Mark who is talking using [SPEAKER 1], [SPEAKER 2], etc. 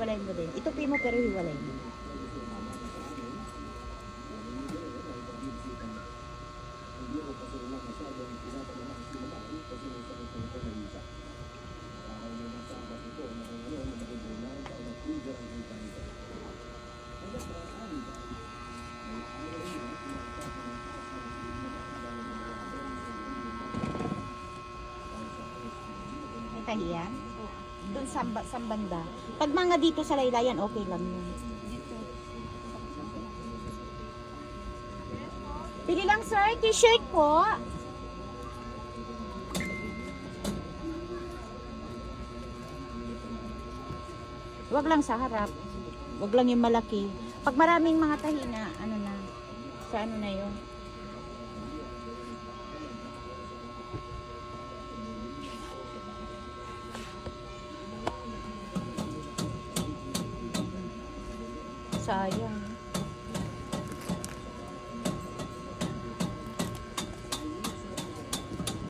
[SPEAKER 1] hiwalay mo din. Itupi mo pero hiwalay mo. May tahiyan? Doon sa banda. Pag mga dito sa laylayan, okay lang yun. Pili lang sir, t-shirt po. Wag lang sa harap. Wag lang yung malaki. Pag maraming mga tahi na, ano na, sa ano na yun. Sayang.